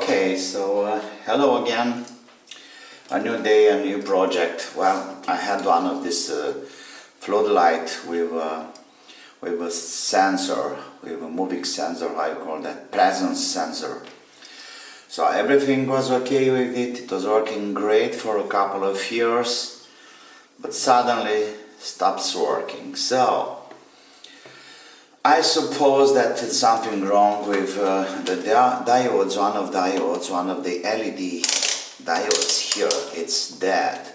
Okay, so hello again. A new day, a new project. Well, I had one of this floodlight with a sensor, with a moving sensor, how you call that, presence sensor. So everything was okay with it. It was working great for a couple of years, but suddenly stops working. So I suppose that it's something wrong with the diodes, one of the LED diodes here, it's dead.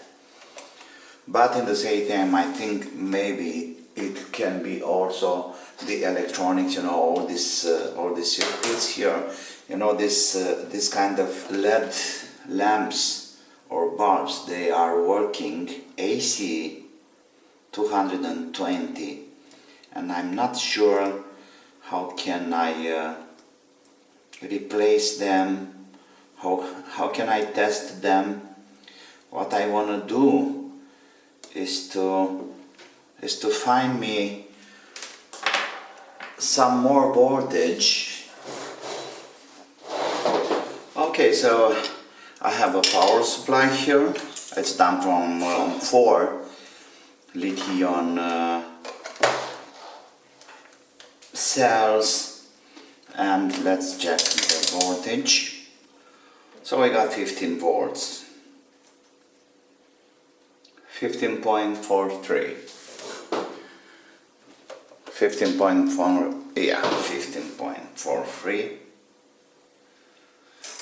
But in the same time, I think maybe it can be also the electronics, all these circuits here, this kind of LED lamps or bulbs, they are working AC 220. And I'm not sure how can I replace them, how can I test them. What I want to do is to find me some more voltage. Okay, so I have a power supply here. It's done from 4 lithium cells, and let's check the voltage. So I got 15 volts, 15.43, 15.43,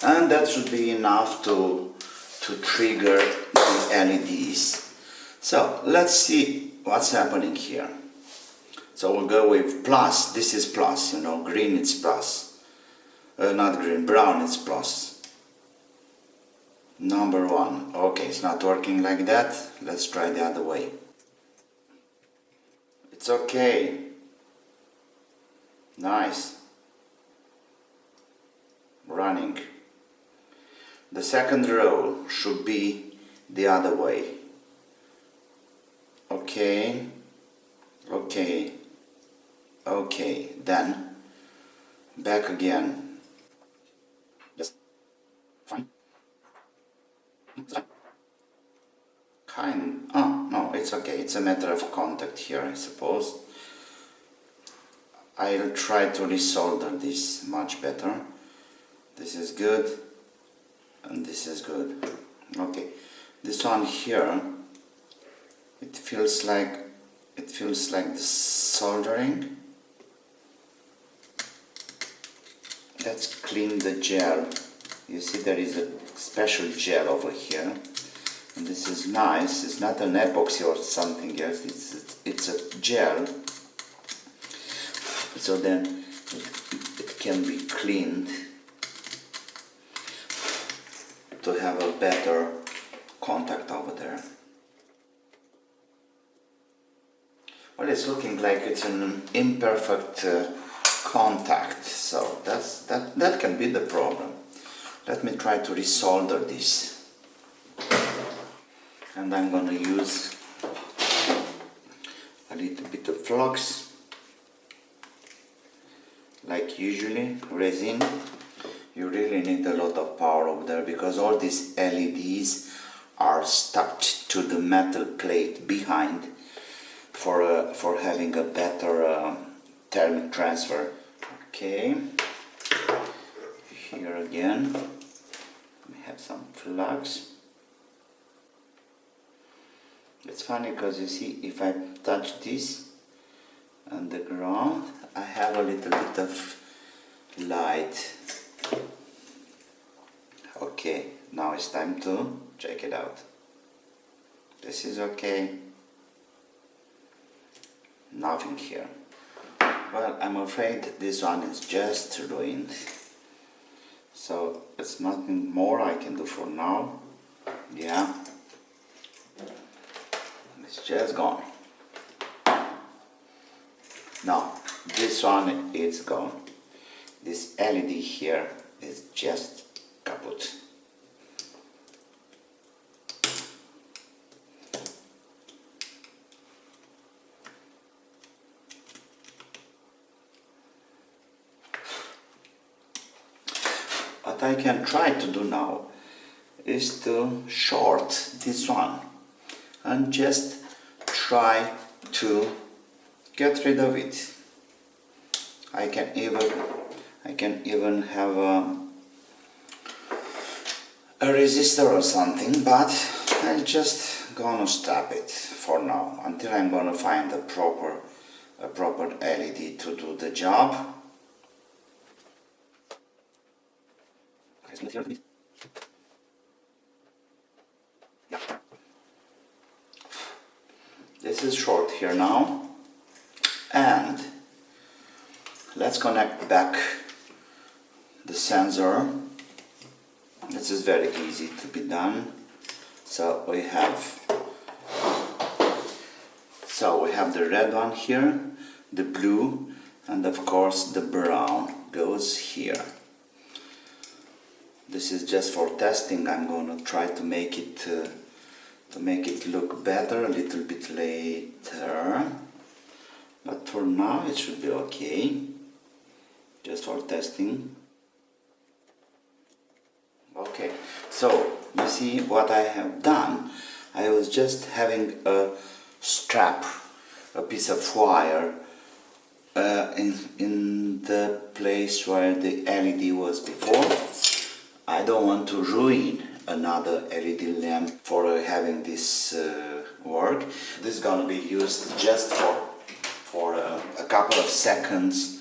and that should be enough to trigger the LEDs. So let's see what's happening here. So we'll go with plus. This is plus, green it's plus. Not green, brown it's plus. Number 1. Okay, it's not working like that. Let's try the other way. It's okay. Nice. Running. The second row should be the other way. Okay. Okay. Okay, then back again. Yes, fine. No, it's okay. It's a matter of contact here, I suppose. I'll try to resolder this much better. This is good, and this is good. Okay, this one here, it feels like the soldering. Let's clean the gel. You see there is a special gel over here, and this is nice. It's not an epoxy or something else. It's a gel. So then it can be cleaned to have a better contact over there. Well, it's looking like it's an imperfect contact, so that can be the problem. Let me try to resolder this, and I'm gonna use a little bit of flux, like usually resin. You really need a lot of power over there because all these LEDs are stuck to the metal plate behind for having a better thermic transfer. Okay, here again we have some flux. It's funny because you see, if I touch this on the ground, I have a little bit of light. Okay, now it's time to check it out. This is okay. Nothing here. Well, I'm afraid this one is just ruined. So it's nothing more I can do for now. Yeah. It's just gone. No, this one is gone. This LED here is just kaput. What I can try to do now is to short this one and just try to get rid of it. I can even have a resistor or something, but I'm just gonna stop it for now until I'm gonna find a proper LED to do the job. This is short here now, and let's connect back the sensor. This is very easy to be done. So we have the red one here, the blue, and of course the brown goes here. This is just for testing. I'm going to try to make it look better a little bit later, but for now it should be okay, just for testing. Okay, so you see what I have done. I was just having a strap, a piece of wire in the place where the LED was before. I don't want to ruin another LED lamp for having this work. This is gonna be used just for a couple of seconds.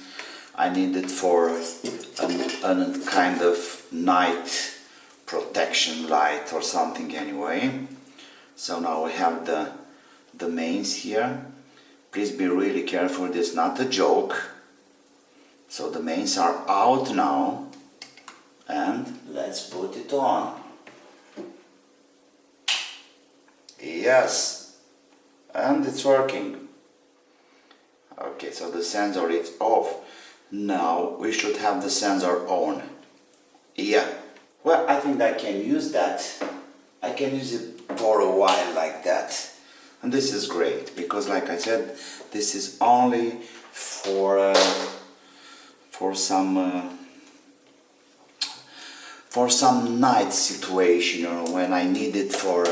I need it for a kind of night protection light or something anyway. So now we have the mains here. Please be really careful, this is not a joke. So the mains are out now, and let's put it on. Yes, and it's working. Okay, so the sensor is off. Now we should have the sensor on. Yeah, well, I think I can use that. I can use it for a while like that. And this is great, because like I said, this is only for some night situation, you know, when I need it for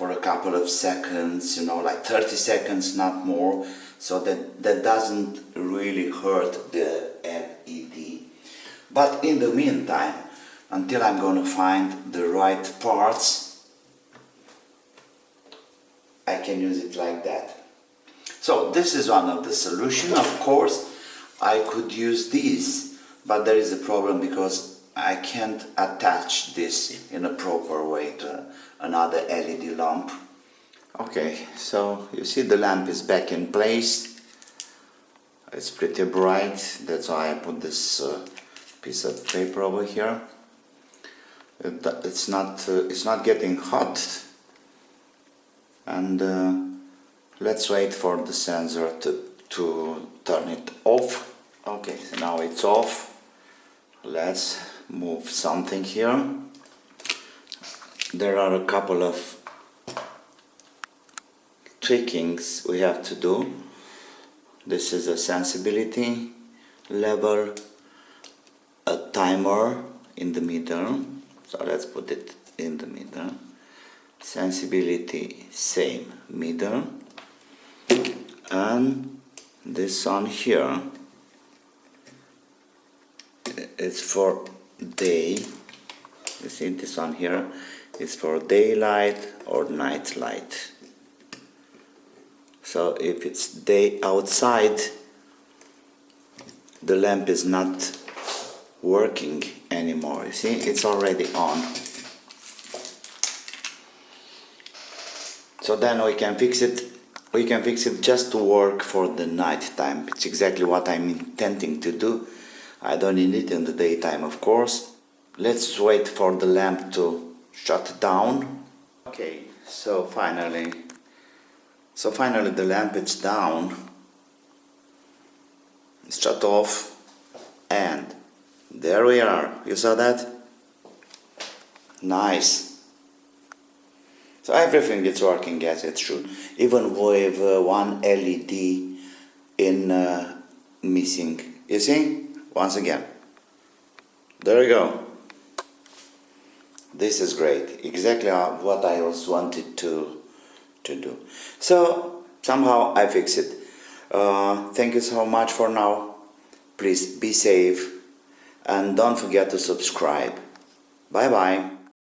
a couple of seconds, you know, like 30 seconds, not more, so that doesn't really hurt the LED. But in the meantime, until I'm gonna find the right parts, I can use it like that. So this is one of the solutions. Of course, I could use this, but there is a problem because I can't attach this in a proper way to another LED lamp. Okay, so you see the lamp is back in place. It's pretty bright, that's why I put this piece of paper over here. It's not getting hot, and let's wait for the sensor to turn it off. Okay, so now it's off. Let's move something here. There are a couple of tweakings we have to do. This is a sensibility level, a timer in the middle, so let's put it in the middle. Sensibility, same, middle, and this one here, it's for day. You see, this one here is for daylight or night light. So if it's day outside, the lamp is not working anymore. You see, it's already on. So then we can fix it. We can fix it just to work for the night time. It's exactly what I'm intending to do. I don't need it in the daytime, of course. Let's wait for the lamp to shut down. Okay, so finally the lamp is down. It's shut off, and there we are. You saw that? Nice. So everything is working as it should, even with one LED in missing. You see? Once again. There you go. This is great. Exactly what I was wanted to do. So somehow I fix it. Thank you so much for now. Please be safe and don't forget to subscribe. Bye bye.